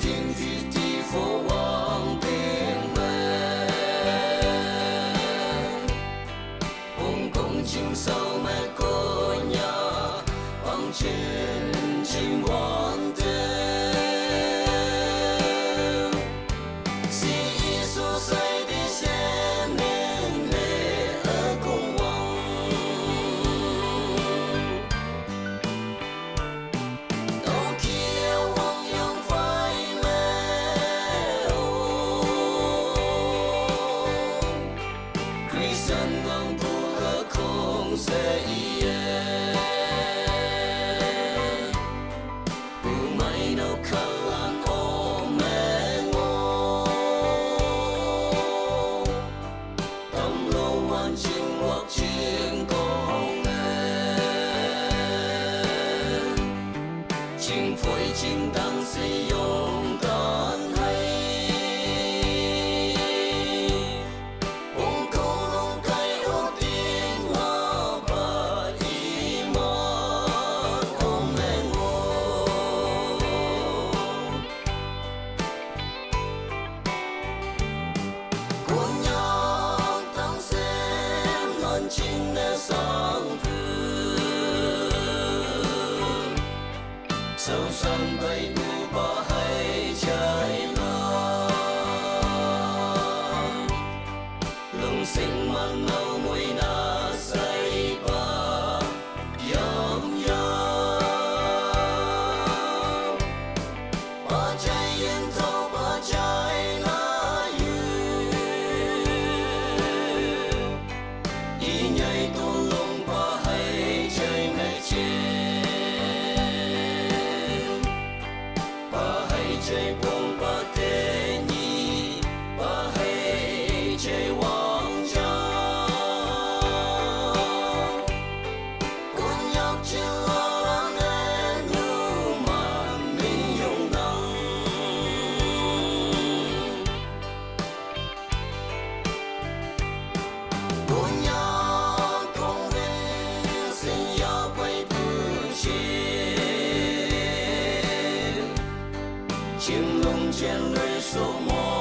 天地地火王兵们，红公青手麦国nhà bằng trên chim hoàng tử si su sai đi xem nên lệ ở cùng hoàng đâu kia hoàng yang phải mê Christian hoàng bu ở không sẽ yên chiến công chính phối chính đang sử dụng đàn hay ông câu long cái ưu tiên hoa và iman ông mẹ ngô của nhau tăng xem ngọn chính nè sáng sâu sân bay đu ba hay trái la lung sinh man nâu mùi na say ba yam yam ba trái yên thâu ba trái la yu ý nhảy tô lung ba hay trái mẹ chết chạy buông ba tê nhi ba hay chạy hoàng trang con nhóc chỉ lo nên như mà mình dùng nắng con nhóc không nên xin ya quay bự chim lung trên lưới số một